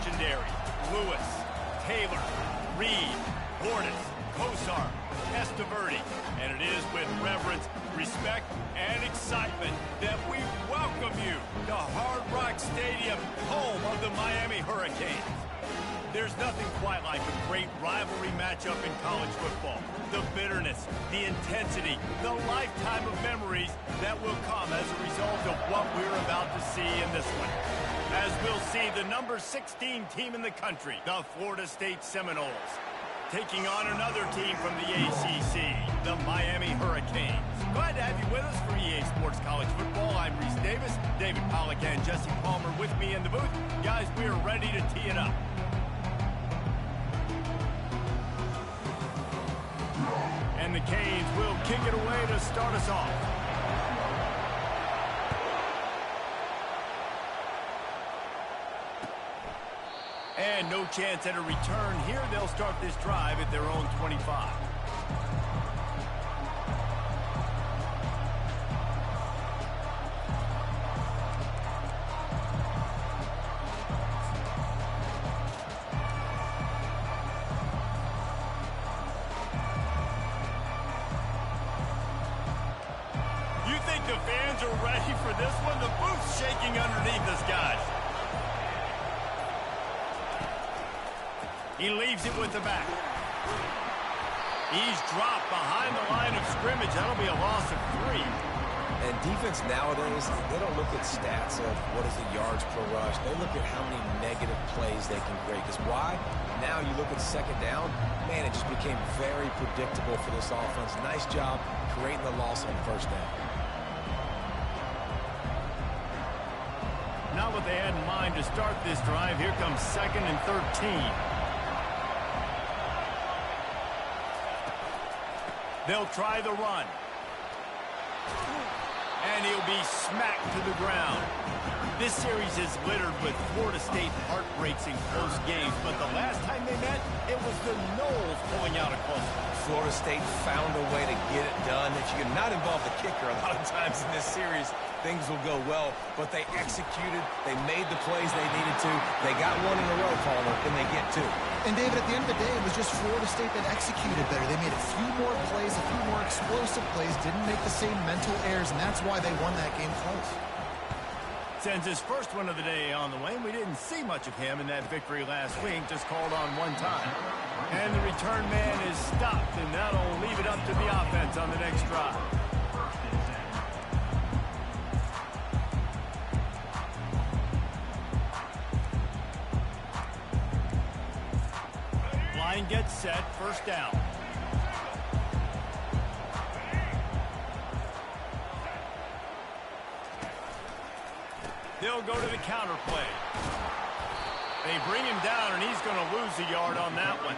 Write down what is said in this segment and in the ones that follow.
legendary. Lewis, Taylor, Reed, Hortis, Kosar, Testaverde. And it is with reverence, respect, and excitement that we welcome you to Hard Rock Stadium, home of the Miami Hurricanes. There's nothing quite like a great rivalry matchup in college football. The bitterness, the intensity, the lifetime of memories that will come as a result of what we're about to see in this one. As we'll see the number 16 team in the country, the Florida State Seminoles, taking on another team from the ACC, the Miami Hurricanes. Glad to have you with us for EA Sports College Football. I'm Reese Davis, David Pollack and Jesse Palmer with me in the booth. Guys, we are ready to tee it up. And the Canes will kick it away to start us off. And no chance at a return here. They'll start this drive at their own 25. You think the fans are ready for this one? The booth's shaking underneath us, guys. He leaves it with the back. He's dropped behind the line of scrimmage. That'll be a loss of 3. And defense nowadays, they don't look at stats of what is the yards per rush. They look at how many negative plays they can create. Because why? Now you look at second down, man, it just became very predictable for this offense. Nice job creating the loss on first down. Not what they had in mind to start this drive. Here comes 2nd and 13. They'll try the run. And he'll be smacked to the ground. This series is littered with Florida State heartbreaks in close games, but the last time they met, it was the Noles pulling out a close one. Florida State found a way to get it done. If you can not involve the kicker a lot of times in this series, things will go well. But they executed. They made the plays they needed to. They got one in a row, Palmer, and they get 2. And, David, at the end of the day, it was just Florida State that executed better. They made a few more plays, a few more explosive plays, didn't make the same mental errors, and that's why they won that game close. Sends his first one of the day on the way. We didn't see much of him in that victory last week, just called on one time. And the return man is stopped, and that'll leave it up to the offense on the next drive. Line gets set, first down. They'll go to the counter play. They bring him down, and he's going to lose a yard on that one.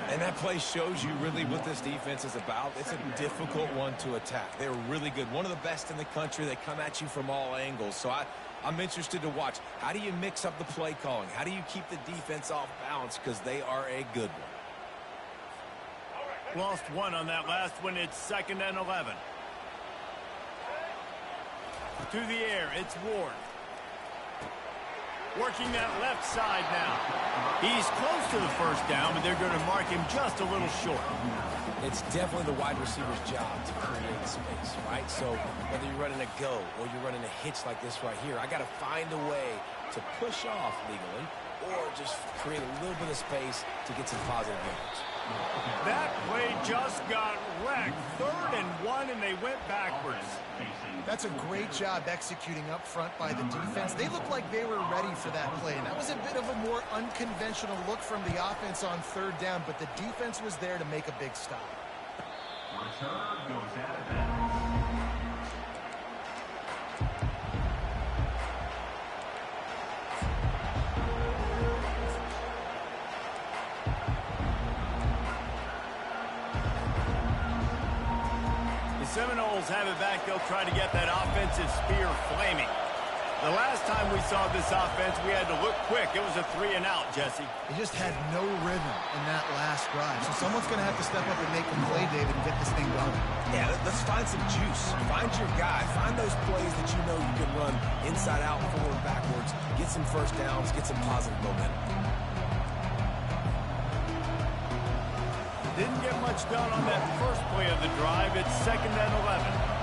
And that play shows you really what this defense is about. It's a difficult one to attack. They're really good. One of the best in the country. They come at you from all angles. So I'm interested to watch. How do you mix up the play calling? How do you keep the defense off balance? Because they are a good one. Lost 1 on that last one. It's 2nd and 11. To the air, it's Ward. Working that left side now. He's close to the first down, but they're going to mark him just a little short. It's definitely the wide receiver's job to create space, right? So whether you're running a go or you're running a hitch like this right here, I got to find a way to push off legally or just create a little bit of space to get some positive yards. That play just got wrecked. 3rd and 1, and they went backwards. That's a great job executing up front by the defense. They looked like they were ready for that play, and that was a bit of a more unconventional look from the offense on 3rd down, but the defense was there to make a big stop. Return goes out of bounds. Seminoles have it back. They'll try to get that offensive spear flaming. The last time we saw this offense, we had to look quick. It was a 3 and out, Jesse. They just had no rhythm in that last drive. So someone's going to have to step up and make a play, David, and get this thing going. Yeah, let's find some juice. Find your guy. Find those plays that you know you can run inside out, forward, backwards. Get some first downs. Get some positive momentum. Didn't get much done on that first play of the drive. It's 2nd and 11.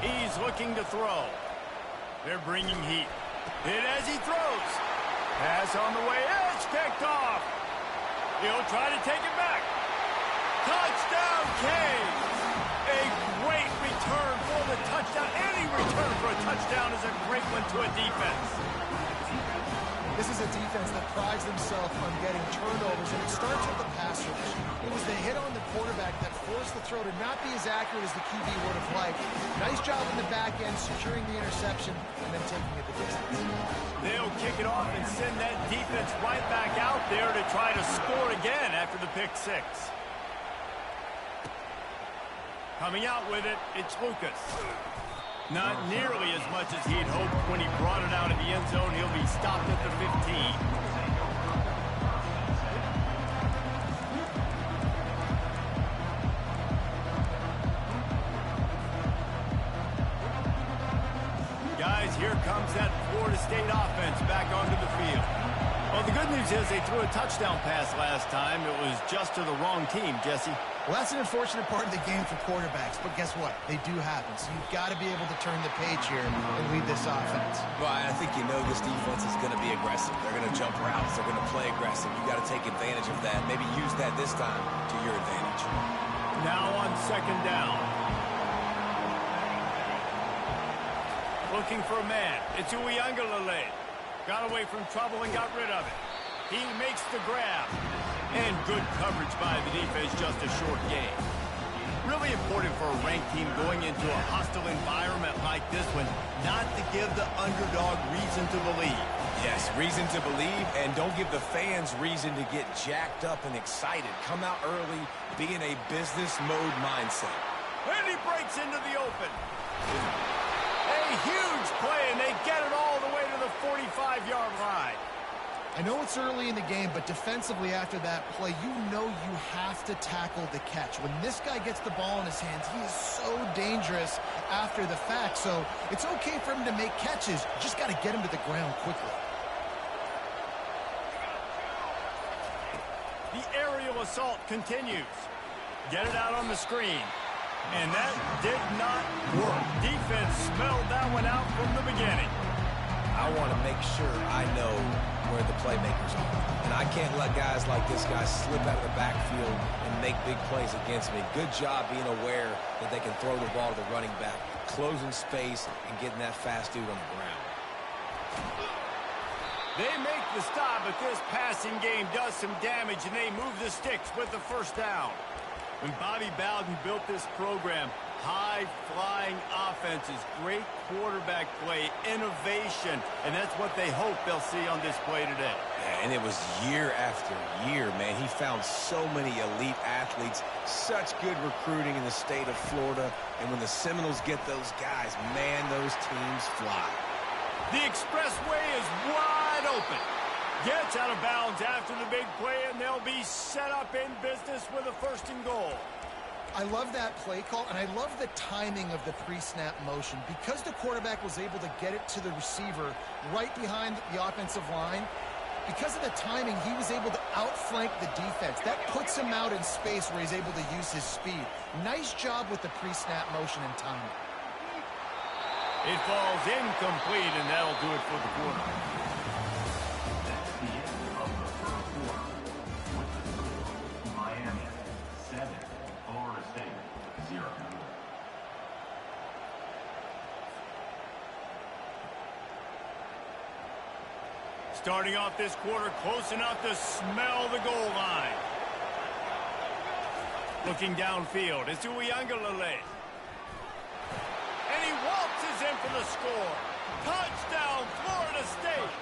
He's looking to throw. They're bringing heat. Hit as he throws. Pass on the way. It's picked off. He'll try to take it back. Touchdown, Canes. A great return for the touchdown. Any return for a touchdown is a great one to a defense. This is a defense that prides themselves on getting turnovers, and it starts with the pass rush. It was the hit on the quarterback that forced the throw to not be as accurate as the QB would have liked. Nice job in the back end, securing the interception, and then taking it the distance. They'll kick it off and send that defense right back out there to try to score again after the pick 6. Coming out with it, it's Lucas. Not nearly as much as he'd hoped when he brought it out of the end zone. He'll be stopped at the 15. Guys, here comes that Florida State offense back onto the field. Well, the good news is they threw a touchdown pass last time. It was just to the wrong team, Jesse. Well, that's an unfortunate part of the game for quarterbacks, but guess what? They do happen, so you've got to be able to turn the page here and lead this offense. Well, I think you know this defense is going to be aggressive. They're going to jump routes. They're going to play aggressive. You got to take advantage of that. Maybe use that this time to your advantage. Now on 2nd down. Looking for a man. It's Uiagalelei. Got away from trouble and got rid of it. He makes the grab. And good coverage by the defense, just a short game. Really important for a ranked team going into a hostile environment like this one, not to give the underdog reason to believe. Yes, reason to believe, and don't give the fans reason to get jacked up and excited. Come out early, be in a business mode mindset. And he breaks into the open. A huge play, and they get it all the way to the 45-yard line. I know it's early in the game, but defensively after that play, you know you have to tackle the catch. When this guy gets the ball in his hands, he is so dangerous after the fact. So it's okay for him to make catches. You just got to get him to the ground quickly. The aerial assault continues. Get it out on the screen. And that did not work. Defense smelled that one out from the beginning. I want to make sure I know where the playmakers are. And I can't let guys like this guy slip out of the backfield and make big plays against me. Good job being aware that they can throw the ball to the running back, closing space, and getting that fast dude on the ground. They make the stop, but this passing game does some damage, and they move the sticks with the 1st down. When Bobby Bowden built this program, high-flying offenses, great quarterback play, innovation, and that's what they hope they'll see on display today. Yeah, and it was year after year, man. He found so many elite athletes, such good recruiting in the state of Florida, and when the Seminoles get those guys, man, those teams fly. The expressway is wide open. Gets out of bounds after the big play, and they'll be set up in business with a 1st and goal. I love that play call, and I love the timing of the pre-snap motion. Because the quarterback was able to get it to the receiver right behind the offensive line, because of the timing, he was able to outflank the defense. That puts him out in space where he's able to use his speed. Nice job with the pre-snap motion and timing. It falls incomplete, and that'll do it for the quarter. That's the end of the first quarter. With the score, Miami 7, Florida State 0. Starting off this quarter close enough to smell the goal line. Looking downfield, it's Uiagalelei. And he waltzes in for the score. Touchdown, Florida State.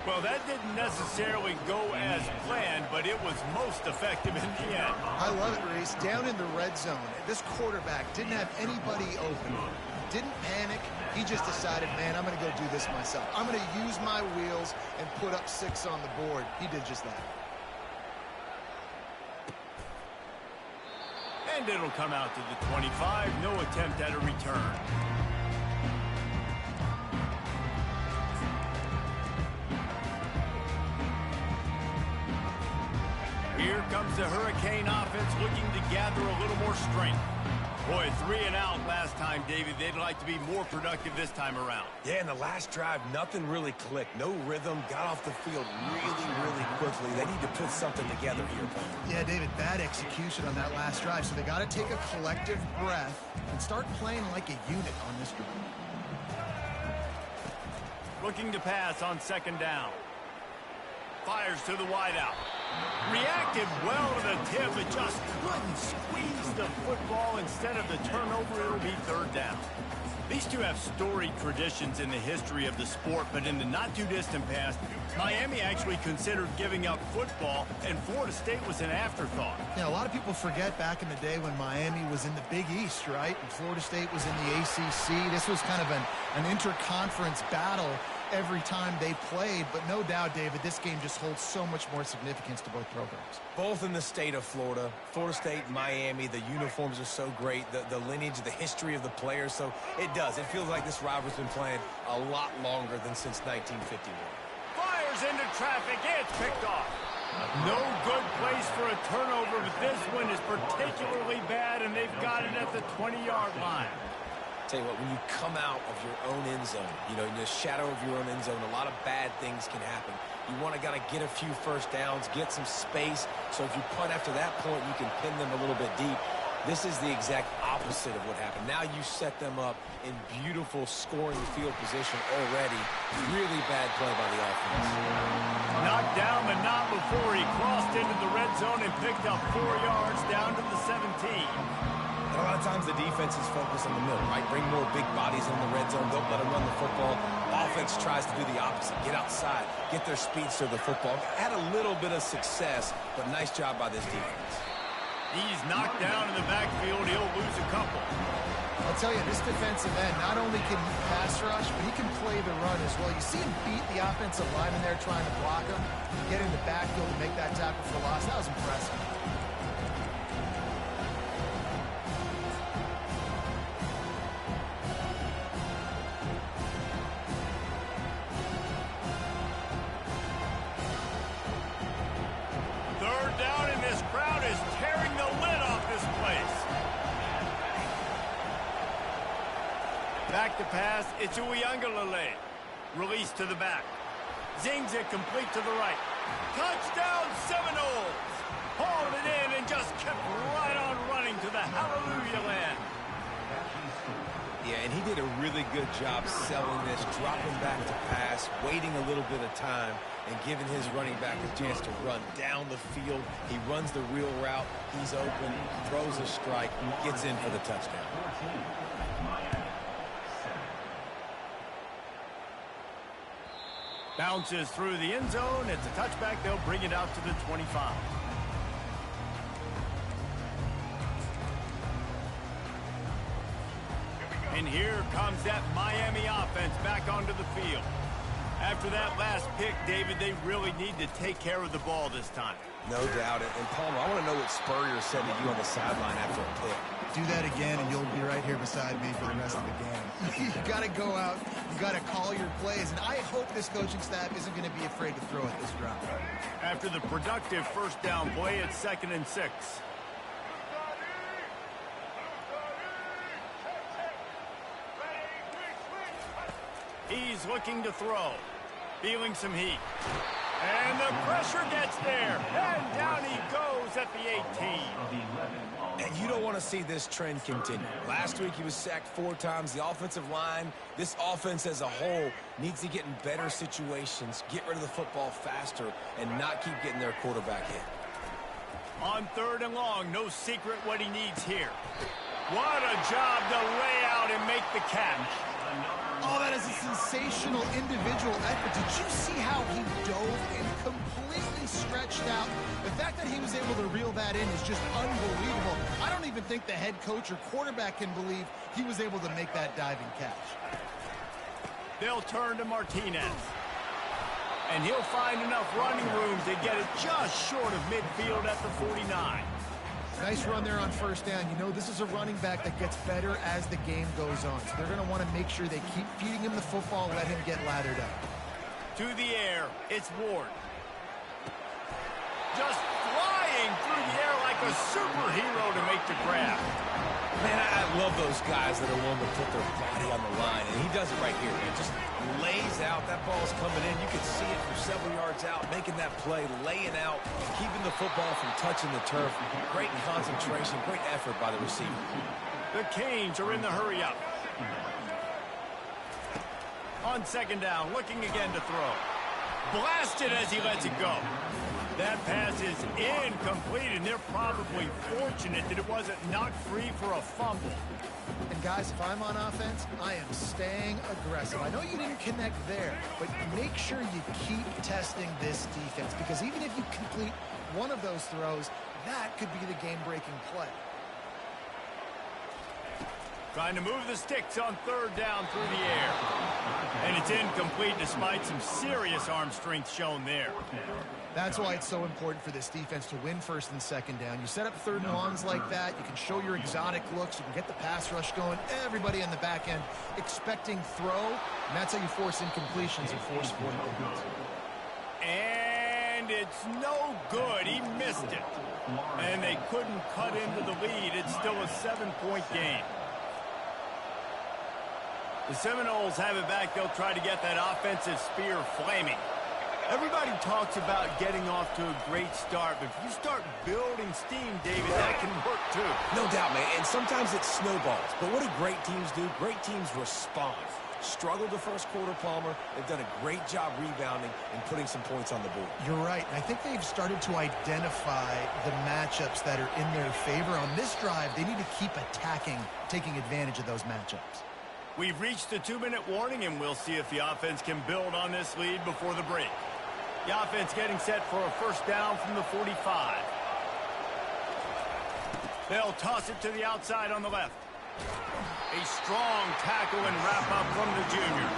Well, Well, that didn't necessarily go as planned, but it was most effective in the end. I love it, Reese. Down in the red zone, this quarterback didn't have anybody open. Didn't panic. He just decided, man, I'm going to go do this myself. I'm going to use my wheels and put up 6 on the board. He did just that. And it'll come out to the 25. No attempt at a return. Here comes the Hurricane offense looking to gather a little more strength. Boy, 3 and out last time, David. They'd like to be more productive this time around. Yeah, in the last drive, nothing really clicked. No rhythm, got off the field really quickly. They need to put something together here. Yeah, David, bad execution on that last drive. So they got to take a collective breath and start playing like a unit on this drive. Looking to pass on 2nd down. Fires to the wideout. Reacted well to the tip, but just couldn't squeeze the football. Instead of the turnover, it'll be 3rd down. These two have storied traditions in the history of the sport, but in the not-too-distant past, Miami actually considered giving up football, and Florida State was an afterthought. Yeah, a lot of people forget back in the day when Miami was in the Big East, right? And Florida State was in the ACC. This was kind of an interconference battle every time they played, but no doubt, David, this game just holds so much more significance to both programs. Both in the state of Florida. Florida State, Miami, the uniforms are so great, the lineage, the history of the players, so it does. It feels like this rivalry's been playing a lot longer than since 1951. Fires into traffic, it's picked off. No good place for a turnover, but this one is particularly bad, and they've got it at the 20-yard line. Tell you what, when you come out of your own end zone, you know, in the shadow of your own end zone, a lot of bad things can happen. You want to kind of get a few first downs, get some space, so if you punt after that point, you can pin them a little bit deep. This is the exact opposite of what happened. Now you set them up in beautiful scoring field position already. Really bad play by the offense. Knocked down, but not before he crossed into the red zone and picked up 4 yards down to the 17. And a lot of times the defense is focused on the middle, right? Bring more big bodies in the red zone. Don't let them run the football. Offense tries to do the opposite. Get outside. Get their speedster the football. Had a little bit of success, but nice job by this defense. He's knocked down in the backfield. He'll lose a couple. I'll tell you, this defensive end, not only can he pass rush, but he can play the run as well. You see him beat the offensive lineman there trying to block him, get in the backfield and make that tackle for loss. That was impressive. Back to pass, it's Uiagalelei. Release to the back. Zings it complete to the right. Touchdown Seminoles! Hauled it in and just kept right on running to the hallelujah land. Yeah, and he did a really good job selling this, dropping back to pass, waiting a little bit of time, and giving his running back a chance to run down the field. He runs the wheel route. He's open, throws a strike, gets in for the touchdown. Bounces through the end zone. It's a touchback. They'll bring it out to the 25. And here comes that Miami offense back onto the field. After that last pick, David, they really need to take care of the ball this time. No doubt. And Palmer, I want to know what Spurrier said to you on the sideline after a pick. Do that again, and you'll be right here beside me for the rest of the game. You got to go out. You got to call your plays, and I hope this coaching staff isn't going to be afraid to throw at this drop. After the productive first down play, it's 2nd and 6. He's looking to throw. Feeling some heat. And the pressure gets there. And down he goes at the 18. And you don't want to see this trend continue. Last week he was sacked 4 times. The offensive line, this offense as a whole, needs to get in better situations, get rid of the football faster, and not keep getting their quarterback hit. On 3rd and long, no secret what he needs here. What a job to lay out and make the catch. Oh, that is a sensational individual effort. Did you see how he dove and completely stretched out? The fact that he was able to reel that in is just unbelievable. I don't even think the head coach or quarterback can believe he was able to make that diving catch. They'll turn to Martinez. And he'll find enough running room to get it just short of midfield at the 49. Nice run there on first down. You know, this is a running back that gets better as the game goes on. So they're going to want to make sure they keep feeding him the football, let him get lathered up. To the air, it's Ward. Just flying through the air like a superhero to make the grab. Man, I love those guys that are willing to put their body on the line, and he does it right here, man. Just lays out. That ball's coming in. You can see it from several yards out, making that play, laying out, keeping the football from touching the turf. Great concentration, great effort by the receiver. The Canes are in the hurry-up. On second down, looking again to throw. Blasted as he lets it go. That pass is incomplete, and they're probably fortunate that it wasn't knocked free for a fumble. And guys, if I'm on offense, I am staying aggressive. I know you didn't connect there, but make sure you keep testing this defense, because even if you complete one of those throws, that could be the game-breaking play. Trying to move the sticks on third down through the air. And it's incomplete despite some serious arm strength shown there. That's why it's so important for this defense to win first and second down. You set up third and longs like that. You can show your exotic looks. You can get the pass rush going. Everybody in the back end expecting throw. And that's how you force incompletions and force 4 points. And it's no good. He missed it. And they couldn't cut into the lead. It's still a 7-point game. The Seminoles have it back. They'll try to get that offensive spear flaming. Everybody talks about getting off to a great start, but if you start building steam, David, that can work too. No doubt, man, and sometimes it snowballs. But what do great teams do? Great teams respond. Struggled the first quarter, Palmer. They've done a great job rebounding and putting some points on the board. You're right. I think they've started to identify the matchups that are in their favor. On this drive, they need to keep attacking, taking advantage of those matchups. We've reached the 2-minute warning, and we'll see if the offense can build on this lead before the break. The offense getting set for a first down from the 45. They'll toss it to the outside on the left. A strong tackle and wrap-up from the junior.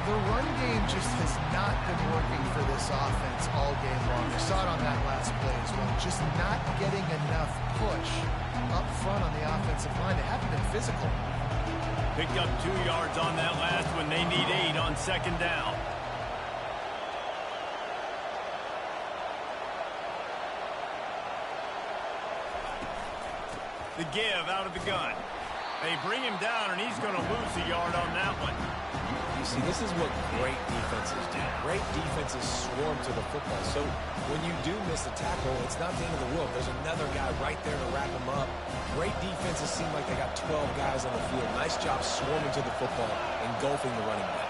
The run game just has not been working for this offense all game long. We saw it on that last play as well. Just not getting enough push up front on the offensive line. They haven't been physical. Picked up 2 yards on that last one. They need 8 on second down. The give out of the gun. They bring him down, and he's going to lose a yard on that one. You see, this is what great defenses do. Great defenses swarm to the football. So when you do miss a tackle, it's not the end of the world. There's another guy right there to wrap him up. Great defenses seem like they got 12 guys on the field. Nice job swarming to the football, engulfing the running back.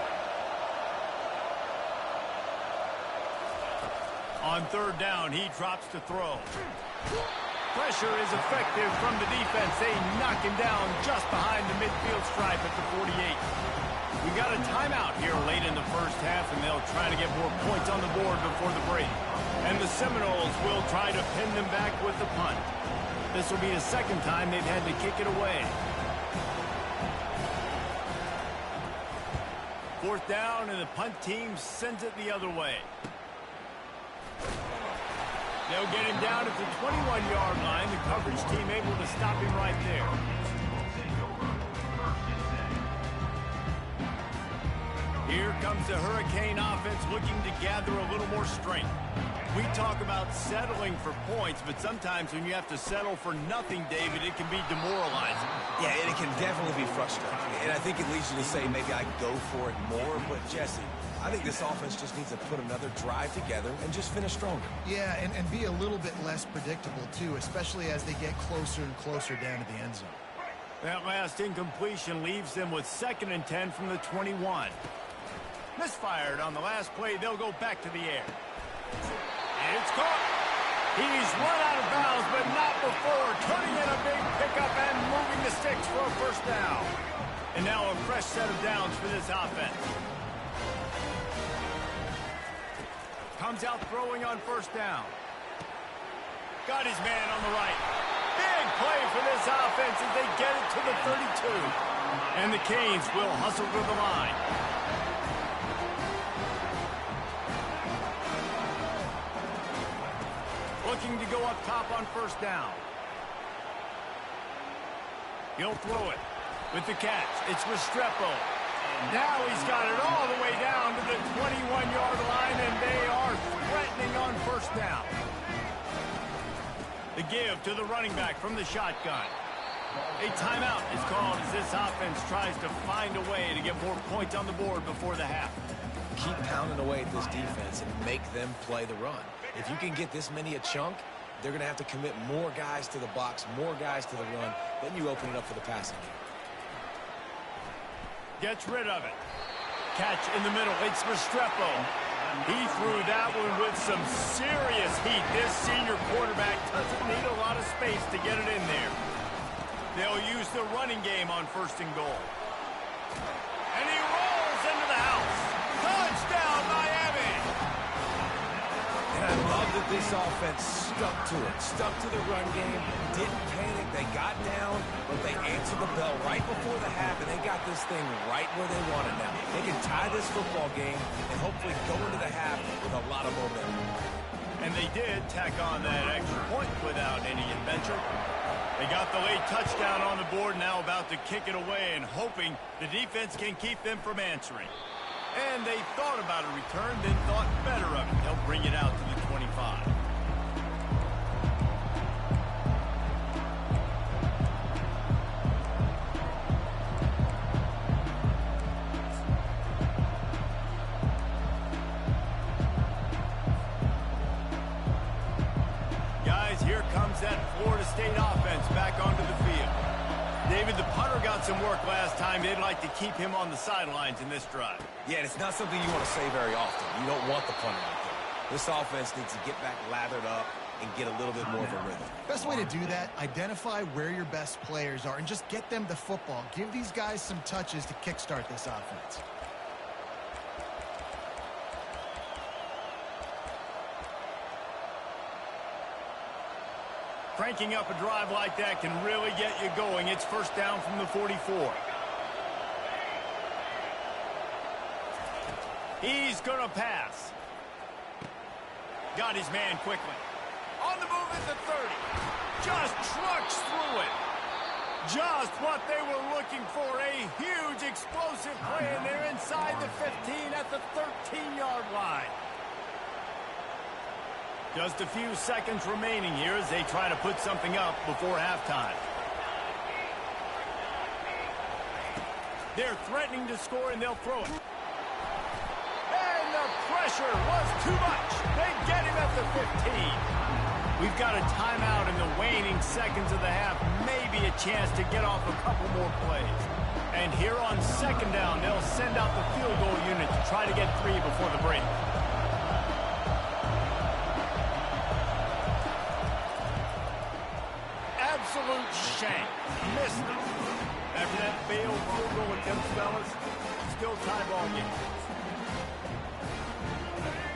On third down, he drops to throw. Pressure is effective from the defense. They knock him down just behind the midfield stripe at the 48. We got a timeout here late in the first half, and they'll try to get more points on the board before the break. And the Seminoles will try to pin them back with the punt. This will be the second time they've had to kick it away. Fourth down, and the punt team sends it the other way. They'll get him down at the 21-yard line. The coverage team able to stop him right there. Here comes the Hurricane offense looking to gather a little more strength. We talk about settling for points, but sometimes when you have to settle for nothing, David, it can be demoralizing. Yeah, and it can definitely be frustrating. And I think it leads you to say maybe I go for it more. But, Jesse, I think this offense just needs to put another drive together and just finish stronger. Yeah, and be a little bit less predictable, too, especially as they get closer and closer down to the end zone. That last incompletion leaves them with 2nd and 10 from the 21. Misfired on the last play. They'll go back to the air. It's caught. He's run out of bounds, but not before turning in a big pickup and moving the sticks for a first down. And now a fresh set of downs for this offense. Comes out throwing on first down. Got his man on the right. Big play for this offense as they get it to the 32. And the Canes will hustle to the line. Looking to go up top on first down. He'll throw it with the catch. It's Restrepo. Now he's got it all the way down to the 21-yard line, and they are threatening on first down. The give to the running back from the shotgun. A timeout is called as this offense tries to find a way to get more points on the board before the half. Keep pounding away at this defense and make them play the run. If you can get this many a chunk, they're going to have to commit more guys to the box, more guys to the run. Then you open it up for the passing game. Gets rid of it. Catch in the middle. It's Restrepo. He threw that one with some serious heat. This senior quarterback doesn't need a lot of space to get it in there. They'll use the running game on first and goal. And he rolls into the house. Touchdown, Miami! And I love that this offense stuck to it, stuck to the run game, didn't panic. They got down, but they answered the bell right before the half, and they got this thing right where they want it now. They can tie this football game and hopefully go into the half with a lot of momentum. And they did tack on that extra point without any adventure. They got the late touchdown on the board, now about to kick it away and hoping the defense can keep them from answering. And they thought about a return, then thought better of it. They'll bring it out to the 25. Guys, here comes that Florida State offense back onto the field. David, the punter got some work last time. They'd like to keep him on the sidelines in this drive. Yeah, it's not something you want to say very often. You don't want the punter out there. This offense needs to get back lathered up and get a little bit more of a rhythm. Best way to do that, identify where your best players are and just get them the football. Give these guys some touches to kickstart this offense. Cranking up a drive like that can really get you going. It's first down from the 44. He's going to pass. Got his man quickly. On the move at the 30. Just trucks through it. Just what they were looking for. A huge explosive play, and they're inside the 15 at the 13-yard line. Just a few seconds remaining here as they try to put something up before halftime. They're threatening to score, and they'll throw it. And the pressure was too much. They get him at the 15. We've got a timeout in the waning seconds of the half. Maybe a chance to get off a couple more plays. And here on second down, they'll send out the field goal unit to try to get 3 before the break. Absolute shank. Missed it. After that failed field goal attempt, fellas, still tie ball game.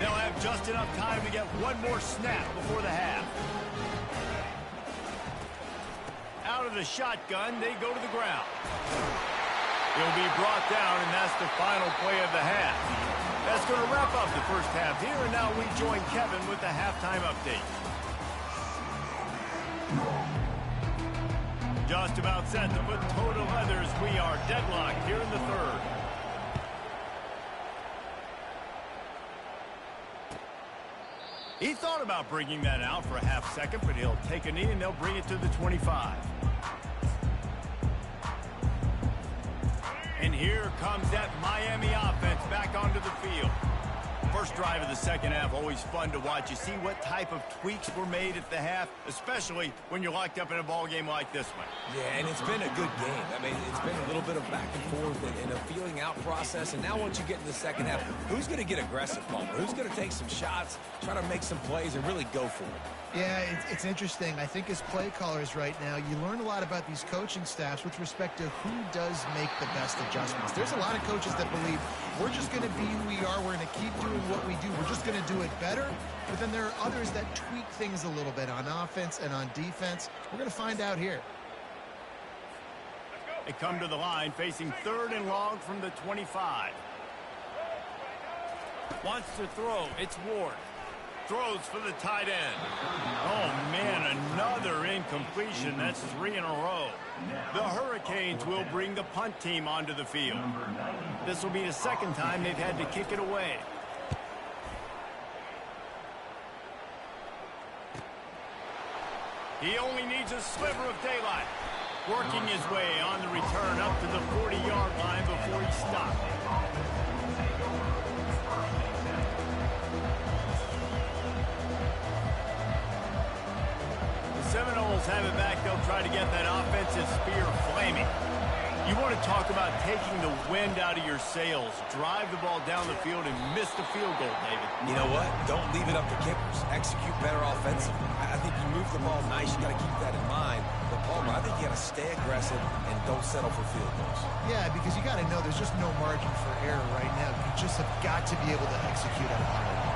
They'll have just enough time to get one more snap before the half. Out of the shotgun, they go to the ground. He'll be brought down, and that's the final play of the half. That's going to wrap up the first half here, and now we join Kevin with the halftime update. Just about set to put total leathers. We are deadlocked here in the third. He thought about bringing that out for a half second, but he'll take a knee and they'll bring it to the 25. And here comes that Miami offense back onto the field. first drive of the second half, always fun to watch. You see what type of tweaks were made at the half, especially when you're locked up in a ball game like this one. Yeah, and it's been a good game. I mean, it's been a little bit of back and forth and a feeling out process. And now once you get in the second half, who's going to get aggressive, Palmer? Who's going to take some shots, try to make some plays, and really go for it? Yeah, it's interesting. I think as play callers right now, you learn a lot about these coaching staffs with respect to who does make the best adjustments. There's a lot of coaches that believe we're just going to be who we are. We're going to keep doing what we do. We're just going to do it better. But then there are others that tweak things a little bit on offense and on defense. We're going to find out here. They come to the line facing 3rd and long from the 25. Wants to throw. It's Ward. Throws for the tight end. Oh, man, another incompletion. That's 3 in a row. The Hurricanes will bring the punt team onto the field. This will be the second time they've had to kick it away. He only needs a sliver of daylight. Working his way on the return up to the 40-yard line before he stopped. Seminoles have it back. They'll try to get that offensive spear flaming. You want to talk about taking the wind out of your sails. Drive the ball down the field and miss the field goal, David. You know what? Don't leave it up to kickers. Execute better offensively. I think you move the ball nice. You got to keep that in mind. But, Palmer, I think you got to stay aggressive and don't settle for field goals. Yeah, because you got to know there's just no margin for error right now. You just have got to be able to execute at a high level.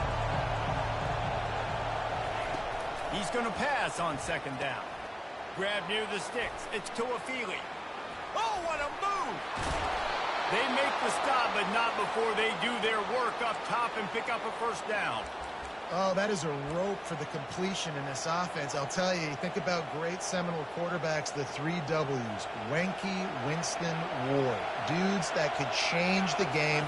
He's going to pass on second down. Grab near the sticks. It's Tuafili. Oh, what a move! They make the stop, but not before they do their work up top and pick up a first down. Oh, that is a rope for the completion in this offense. I'll tell you, think about great Seminole quarterbacks, the 3 W's. Wenke, Winston, Ward. Dudes that could change the game.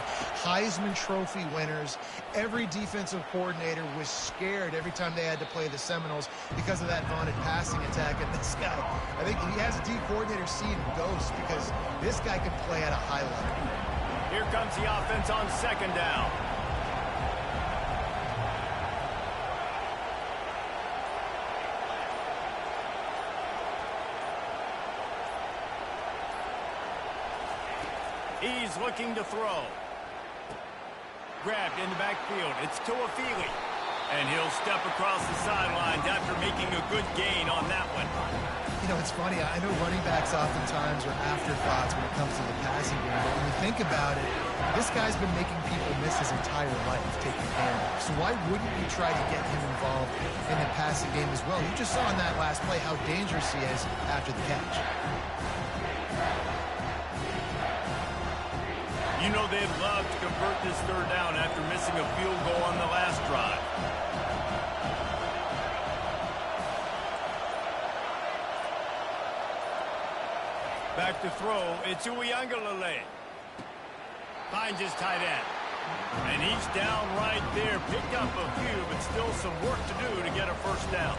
Heisman Trophy winners. Every defensive coordinator was scared every time they had to play the Seminoles because of that vaunted passing attack. And this guy, I think he has a D coordinator seeing ghosts because this guy can play at a high level. Here comes the offense on second down. He's looking to throw. Grabbed in the backfield. It's Tuafili. And he'll step across the sidelines after making a good gain on that one. You know, it's funny. I know running backs oftentimes are afterthoughts when it comes to the passing game. But when you think about it, this guy's been making people miss his entire life taking handoffs. So why wouldn't you try to get him involved in the passing game as well? You just saw in that last play how dangerous he is after the catch. You know they'd love to convert this third down after missing a field goal on the last drive. Back to throw. It's Uiagalelei. Finds his tight end. And he's down right there. Picked up a few, but still some work to do to get a first down.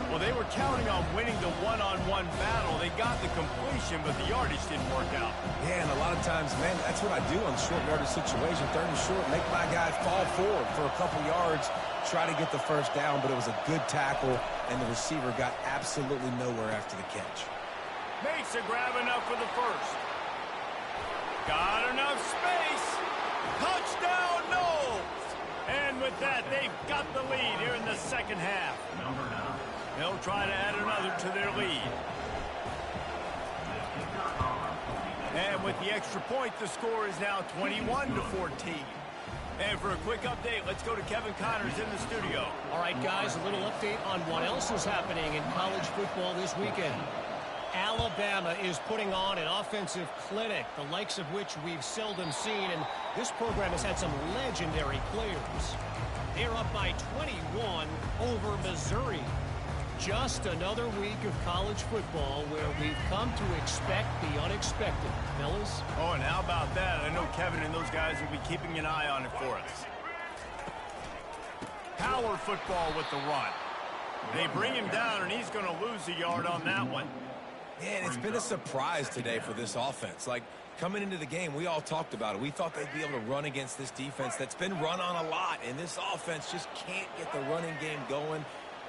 Well, they were counting on winning the one-on-one battle. They got the completion, but the yardage didn't work out. Yeah, and a lot of times, man, that's what I do on short yardage situation. 3rd and short, make my guy fall forward for a couple yards, try to get the first down, but it was a good tackle, and the receiver got absolutely nowhere after the catch. Makes a grab enough for the first. Got enough space. Touchdown, Knowles! And with that, they've got the lead here in the second half. They'll try to add another to their lead. And with the extra point, the score is now 21-14. And for a quick update, let's go to Kevin Connors in the studio. All right, guys, a little update on what else is happening in college football this weekend. Alabama is putting on an offensive clinic, the likes of which we've seldom seen, and this program has had some legendary players. They're up by 21 over Missouri. Just another week of college football where we've come to expect the unexpected. Fellas? Oh, and how about that? I know Kevin and those guys will be keeping an eye on it for us. Power football with the run. They bring him down, and he's going to lose a yard on that one. Man, it's been a surprise today for this offense. Like, coming into the game, we all talked about it. We thought they'd be able to run against this defense that's been run on a lot, and this offense just can't get the running game going.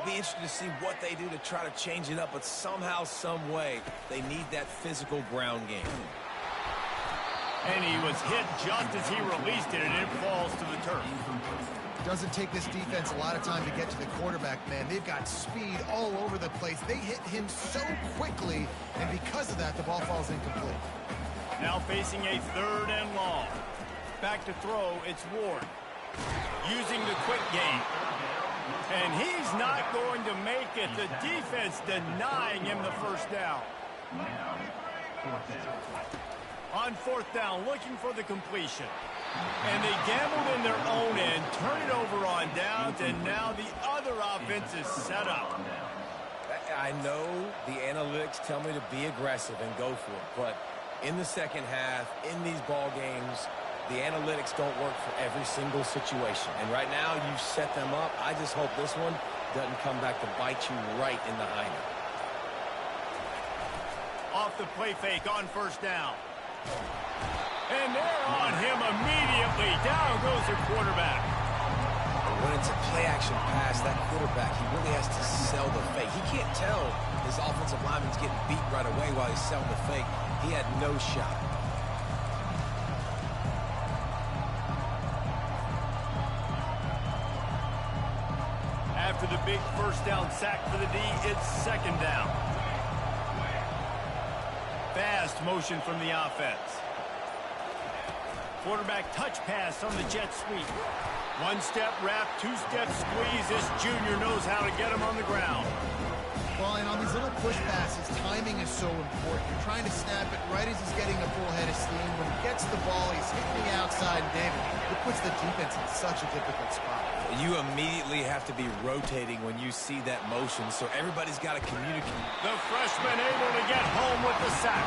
Be interested to see what they do to try to change it up, but somehow, some way, they need that physical ground game. And he was hit just as he released it, and it falls to the turf. Doesn't take this defense a lot of time to get to the quarterback, man. They've got speed all over the place. They hit him so quickly, and because of that, the ball falls incomplete. Now facing a 3rd and long. Back to throw, it's Ward. Using the quick game. And he's not going to make it. The defense denying him the first down. On 4th down, looking for the completion. And they gambled in their own end, turn it over on downs, and now the other offense is set up. I know the analytics tell me to be aggressive and go for it, but in the second half, in these ball games, the analytics don't work for every single situation. And right now, you've set them up. I just hope this one doesn't come back to bite you right in the hinder. Off the play fake on 1st down. And they're on him immediately. Down goes the quarterback. When it's a play-action pass, that quarterback, he really has to sell the fake. He can't tell his offensive lineman's getting beat right away while he's selling the fake. He had no shot. After the big 1st down sack for the D, it's 2nd down. Fast motion from the offense. Quarterback touch pass on the jet sweep. 1-step wrap, 2-step squeeze. This junior knows how to get him on the ground. Well, and on these little push passes, timing is so important. You're trying to snap it right as he's getting a full head of steam. When he gets the ball, he's hitting the outside, and David, it puts the defense in such a difficult spot. You immediately have to be rotating when you see that motion, so everybody's got to communicate. The freshman able to get home with the sack.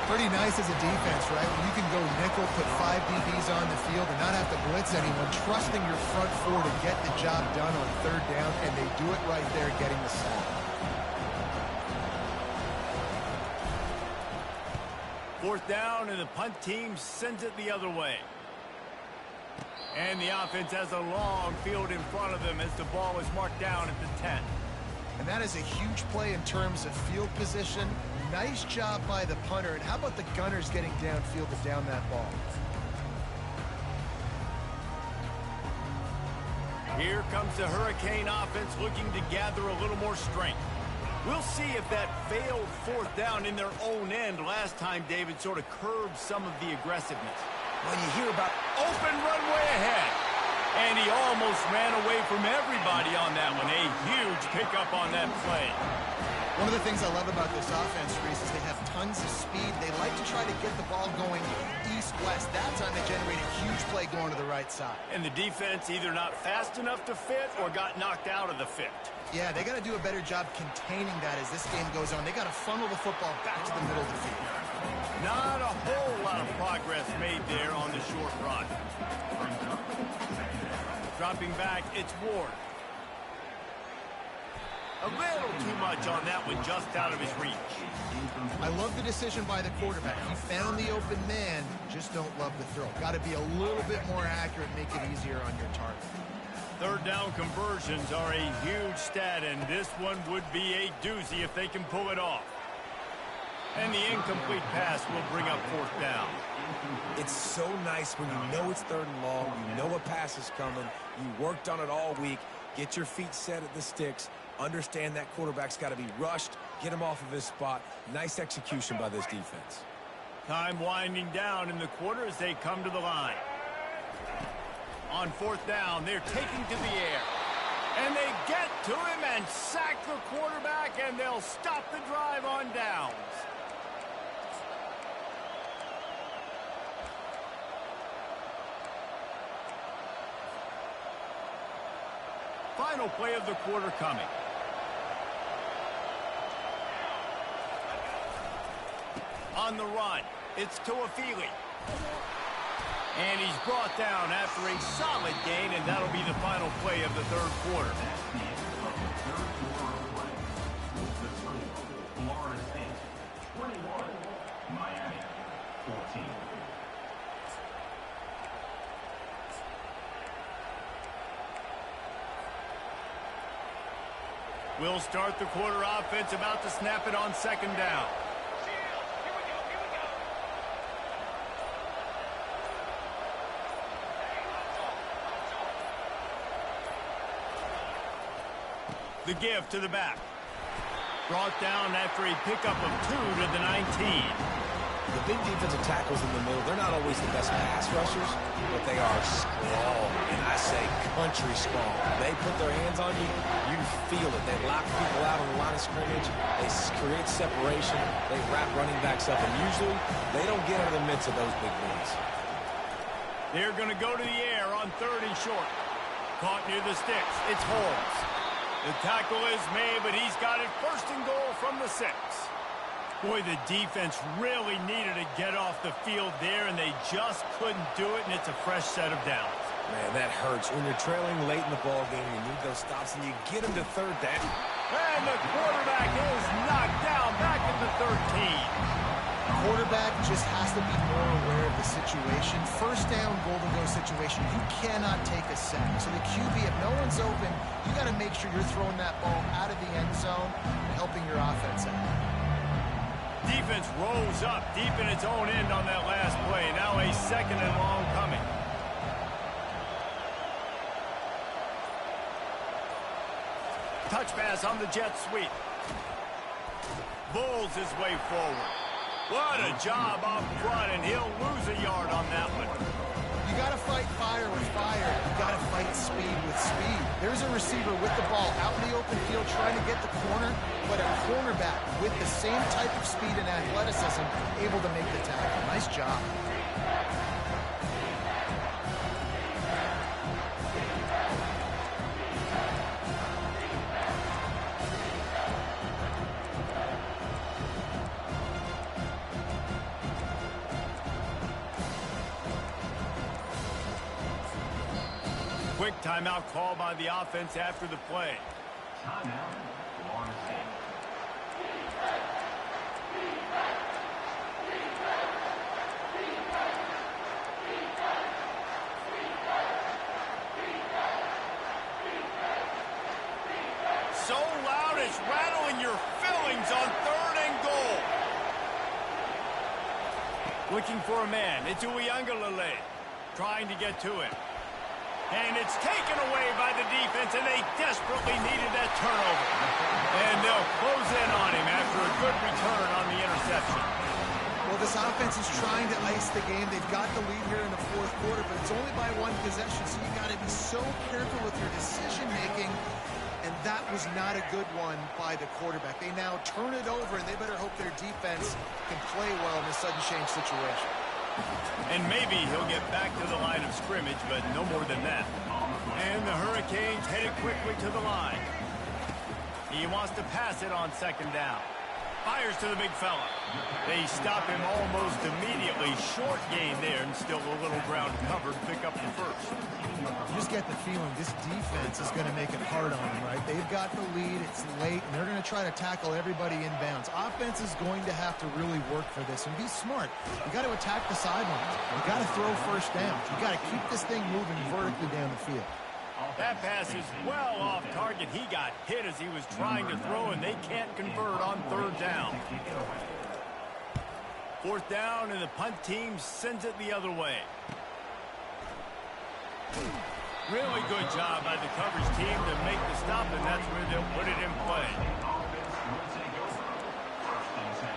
Pretty nice as a defense, right? When you can go nickel, put 5 DBs on the field and not have to blitz anyone, trusting your front 4 to get the job done on 3rd down, and they do it right there, getting the sack. 4th down, and the punt team sends it the other way. And the offense has a long field in front of them as the ball is marked down at the 10. And that is a huge play in terms of field position. Nice job by the punter. And how about the gunners getting downfield to down that ball? Here comes the Hurricane offense looking to gather a little more strength. We'll see if that failed 4th down in their own end last time, David, sort of curbed some of the aggressiveness. When you hear about open runway ahead. And he almost ran away from everybody on that one. A huge pickup on that play. One of the things I love about this offense, Reese, is they have tons of speed. They like to try to get the ball going east-west. That time they generate a huge play going to the right side. And the defense either not fast enough to fit or got knocked out of the fit. Yeah, they got to do a better job containing that as this game goes on. They got to funnel the football back to the middle of the field. Not a whole lot of progress made there on the short run. Dropping back, it's Ward. A little too much on that one, just out of his reach. I love the decision by the quarterback. He found the open man, just don't love the throw. Got to be a little bit more accurate, make it easier on your target. 3rd down conversions are a huge stat, and this one would be a doozy if they can pull it off. And the incomplete pass will bring up 4th down. It's so nice when you know it's 3rd and long, you know a pass is coming, you worked on it all week, get your feet set at the sticks, understand that quarterback's got to be rushed, get him off of his spot. Nice execution by this defense. Time winding down in the quarter as they come to the line. On 4th down, they're taking to the air. And they get to him and sack the quarterback, and they'll stop the drive on downs. Final play of the quarter coming. On the run, it's Toafili. And he's brought down after a solid gain, and that'll be the final play of the 3rd quarter. 14. We'll start the quarter offense, about to snap it on second down. The give to the back. Brought down after a pickup of 2 to the 19. The big defensive tackles in the middle, they're not always the best pass rushers, but they are strong, and I say country strong. They put their hands on you, you feel it. They lock people out on the line of scrimmage. They create separation. They wrap running backs up, and usually they don't get out of the midst of those big boys. They're going to go to the air on 3rd and short. Caught near the sticks. It's Holmes. The tackle is made, but he's got it 1st and goal from the 6. Boy, the defense really needed to get off the field there, and they just couldn't do it, and it's a fresh set of downs. Man, that hurts. When you're trailing late in the ball game, you need those stops, and you get them to 3rd down. And the quarterback is knocked down back at the 13. Quarterback just has to be more aware of the situation. 1st down, goal-to-go situation. You cannot take a sack. So the QB, if no one's open, you got to make sure you're throwing that ball out of the end zone and helping your offense out. Defense rolls up deep in its own end on that last play. Now a 2nd and long coming. Touch pass on the jet sweep. Bulls his way forward. What a job up front, and he'll lose a yard on that one. You got to fight fire with fire. You got to fight speed with speed. There's a receiver with the ball out in the open field trying to get the corner, but a cornerback with the same type of speed and athleticism able to make the tackle. Nice job. Quick timeout call by the offense after the play. Timeout, Florida State. So loud it's rattling your fillings on 3rd and goal. Looking for a man. It's Uiagalelei trying to get to him. And it's taken away by the defense, and they desperately needed that turnover. And they'll close in on him after a good return on the interception. Well, this offense is trying to ice the game. They've got the lead here in the 4th quarter, but it's only by 1 possession, so you got to be so careful with your decision-making. And that was not a good one by the quarterback. They now turn it over, and they better hope their defense can play well in this sudden change situation. And maybe he'll get back to the line of scrimmage, but no more than that. And the Hurricanes headed quickly to the line. He wants to pass it on 2nd down. Fires to the big fella. They stop him almost immediately. Short gain there, and still a little ground covered. Pick up the 1st. You just get the feeling this defense is going to make it hard on them, right? They've got the lead. It's late, and they're going to try to tackle everybody inbounds. Offense is going to have to really work for this and be smart. You got to attack the sidelines. You got to throw 1st down. You got to keep this thing moving vertically down the field. That pass is well off target. He got hit as he was trying to throw, and they can't convert on 3rd down. 4th down, and the punt team sends it the other way. Really good job by the coverage team to make the stop, and that's where they'll put it in play. Offense will take over. 1st and 10.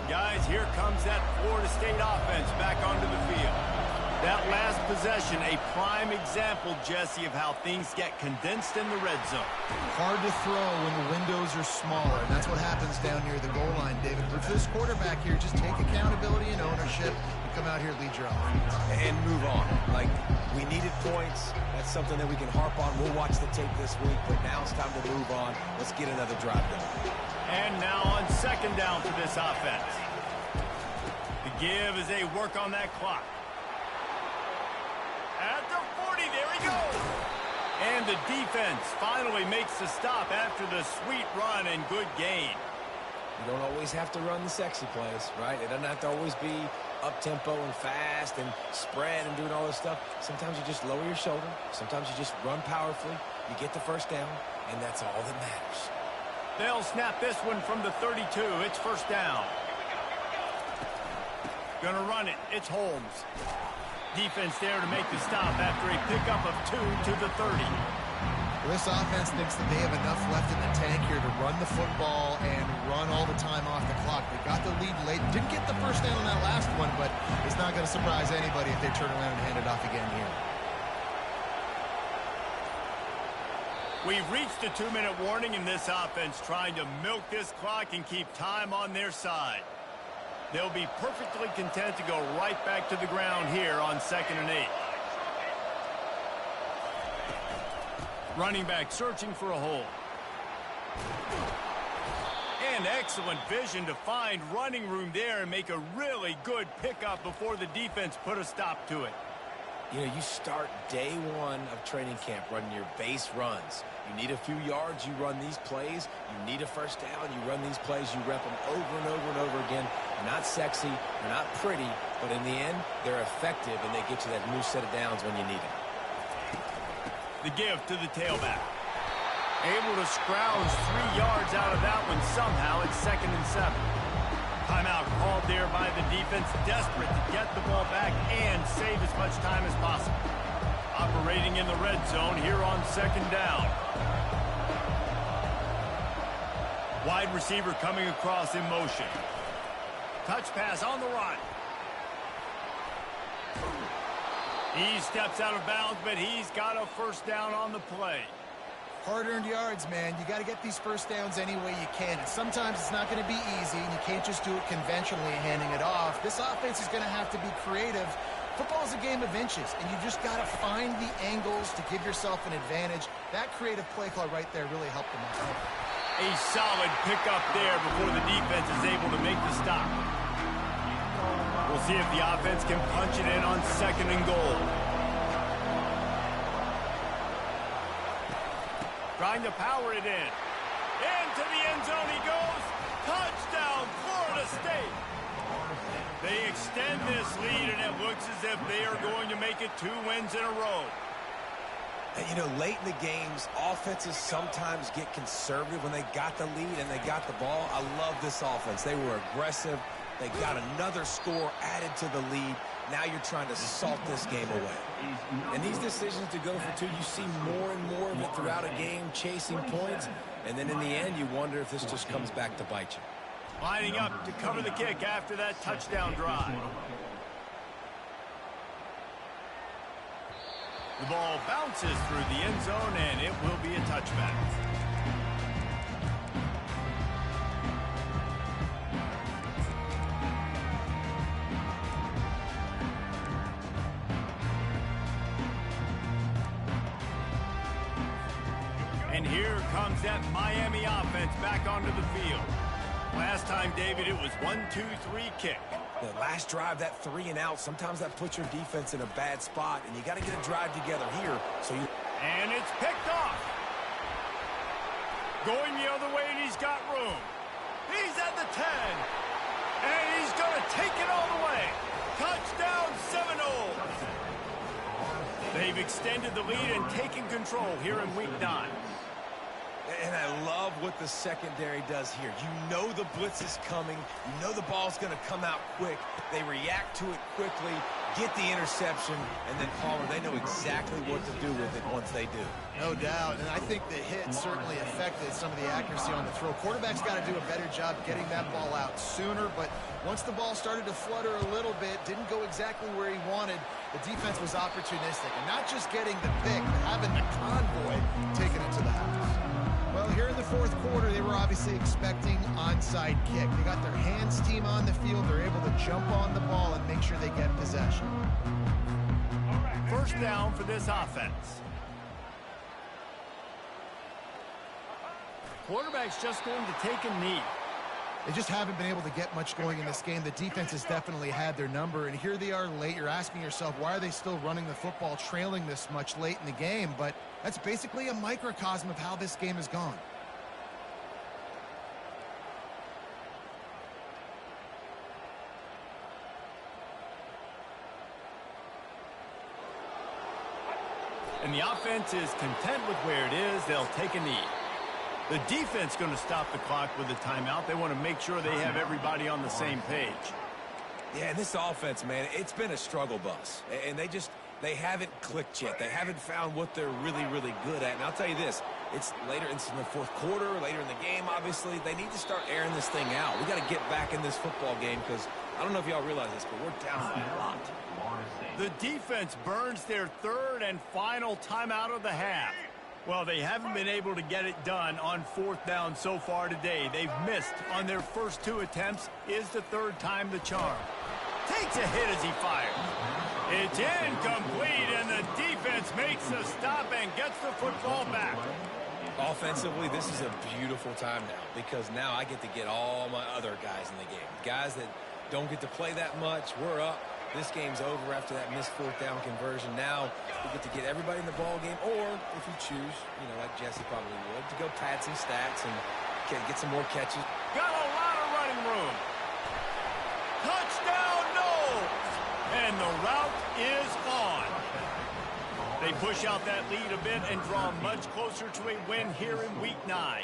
Guys, here comes that Florida State offense back onto the field. That last possession, a prime example, Jesse, of how things get condensed in the red zone. Hard to throw when the windows are smaller, and that's what happens down near the goal line, David. But for this quarterback here, just take accountability and ownership and come out here and lead your offense. And move on. Like, we needed points. That's something that we can harp on. We'll watch the tape this week, but now it's time to move on. Let's get another drive going. And now on 2nd down for this offense. The give as they work on that clock. At the 40, there he goes. And the defense finally makes the stop after the sweet run and good gain. You don't always have to run the sexy plays, right? It doesn't have to always be up-tempo and fast and spread and doing all this stuff. Sometimes you just lower your shoulder. Sometimes you just run powerfully. You get the first down, and that's all that matters. They'll snap this one from the 32. It's first down. Gonna run it. It's Holmes. Defense there to make the stop after a pickup of 2 to the 30. Well, this offense thinks that they have enough left in the tank here to run the football and run all the time off the clock. They got the lead late. Didn't get the first down on that last one, but it's not going to surprise anybody if they turn around and hand it off again here. We've reached a 2-minute warning in this offense, trying to milk this clock and keep time on their side. They'll be perfectly content to go right back to the ground here on 2nd and 8. Running back searching for a hole. And excellent vision to find running room there and make a really good pickup before the defense put a stop to it. You know, you start day one of training camp running your base runs. You need a few yards, you run these plays. You need a first down, you run these plays. You rep them over and over and over again. They're not sexy, they're not pretty, but in the end, they're effective, and they get you that new set of downs when you need it. The give to the tailback. Able to scrounge 3 yards out of that one somehow. It's 2nd and 7. Timeout called there by the defense, desperate to get the ball back and save as much time as possible. Operating in the red zone here on 2nd down. Wide receiver coming across in motion. Touch pass on the run. He steps out of bounds, but he's got a first down on the play. Hard-earned yards, man. You got to get these first downs any way you can. And sometimes it's not going to be easy, and you can't just do it conventionally, handing it off. This offense is going to have to be creative. Football is a game of inches, and you just got to find the angles to give yourself an advantage. That creative play call right there really helped them out. A solid pickup there before the defense is able to make the stop. We'll see if the offense can punch it in on 2nd and goal. Trying to power it in. Into the end zone he goes. Touchdown, Florida State. They extend this lead, and it looks as if they are going to make it 2 wins in a row. And, you know, late in the games, offenses sometimes get conservative when they got the lead and they got the ball. I love this offense. They were aggressive. They got another score added to the lead. Now you're trying to salt this game away. And these decisions to go for 2, you see more and more of it throughout a game, chasing points. And then in the end, you wonder if this just comes back to bite you. Lining up to cover the kick after that touchdown drive. The ball bounces through the end zone, and it will be a touchback. And here comes that Miami offense back onto the field. Last time, David, it was 1-2-3 kick. The last drive, that 3 and out, sometimes that puts your defense in a bad spot, and you got to get a drive together here. And it's picked off. Going the other way, and he's got room. He's at the 10. And he's going to take it all the way. Touchdown, Seminoles. They've extended the lead and taken control here in Week 9. And I love what the secondary does here. You know the blitz is coming. You know the ball's going to come out quick. They react to it quickly, get the interception, and then Palmer, they know exactly what to do with it once they do. No doubt, and I think the hit certainly affected some of the accuracy on the throw. Quarterback's got to do a better job getting that ball out sooner, but once the ball started to flutter a little bit, didn't go exactly where he wanted, the defense was opportunistic. And not just getting the pick, but having the convoy taking it to the house. Well, here in the fourth quarter, they were obviously expecting onside kick. They got their hands team on the field. They're able to jump on the ball and make sure they get possession. First down for this offense. Quarterback's just going to take a knee. They just haven't been able to get much going in this game. The defense has definitely had their number, and here they are late. You're asking yourself, why are they still running the football, trailing this much late in the game? But that's basically a microcosm of how this game has gone. And the offense is content with where it is. They'll take a knee. The defense going to stop the clock with a timeout. They want to make sure they have everybody on the same page. Yeah, and this offense, man, it's been a struggle bus. And they haven't clicked yet. They haven't found what they're really, really good at. And I'll tell you this, it's in the fourth quarter, later in the game, obviously. They need to start airing this thing out. We got to get back in this football game because I don't know if y'all realize this, but we're down by a lot. The defense burns their third and final timeout of the half. Well, they haven't been able to get it done on fourth down so far today. They've missed on their first two attempts. Is the third time the charm. Takes a hit as he fires. It's incomplete, and the defense makes a stop and gets the football back. Offensively, this is a beautiful time now because now I get to get all my other guys in the game. Guys that don't get to play that much, we're up. This game's over after that missed fourth down conversion. Now we get to get everybody in the ball game, or if you choose, like Jesse probably would, to go pad some stats and get some more catches. Got a lot of running room. Touchdown, Knowles! And the route is on. They push out that lead a bit and draw much closer to a win here in Week 9.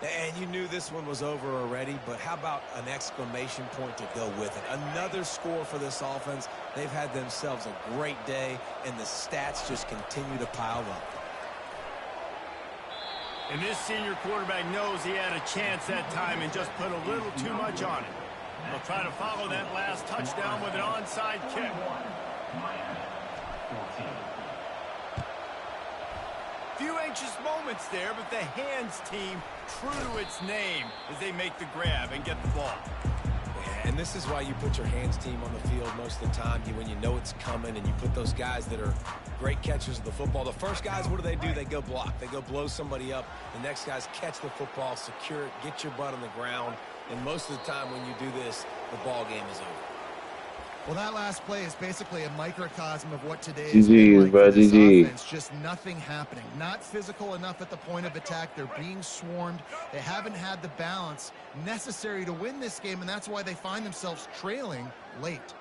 And you knew this one was over already, but how about an exclamation point to go with it? Another score for this offense. They've had themselves a great day, and the stats just continue to pile up. And this senior quarterback knows he had a chance that time and just put a little too much on it. They'll try to follow that last touchdown with an onside kick. Few anxious moments there, but the hands team true to its name as they make the grab and get the ball. And this is why you put your hands team on the field most of the time when you know it's coming, and you put those guys that are great catchers of the football. The first guys, what do? They go block. They go blow somebody up. The next guys catch the football, secure it, get your butt on the ground. And most of the time when you do this, the ball game is over. Well, that last play is basically a microcosm of what today is like for this offense. Just nothing happening. Not physical enough at the point of attack. They're being swarmed. They haven't had the balance necessary to win this game, and that's why they find themselves trailing late.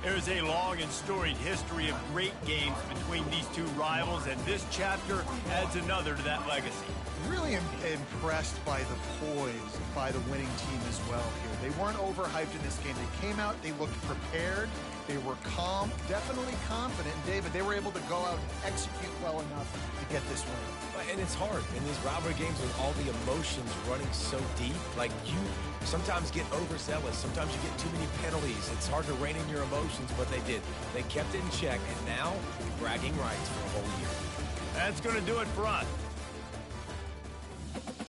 There's a long and storied history of great games between these two rivals, and this chapter adds another to that legacy. Really impressed by the poise by the winning team as well here. They weren't overhyped in this game. They came out, they looked prepared, they were calm, definitely confident. And David, they were able to go out and execute well enough to get this win. And it's hard in these rivalry games with all the emotions running so deep. Like, you sometimes get overzealous. Sometimes you get too many penalties. It's hard to rein in your emotions, but they did. They kept it in check, and now bragging rights for a whole year. That's going to do it for us.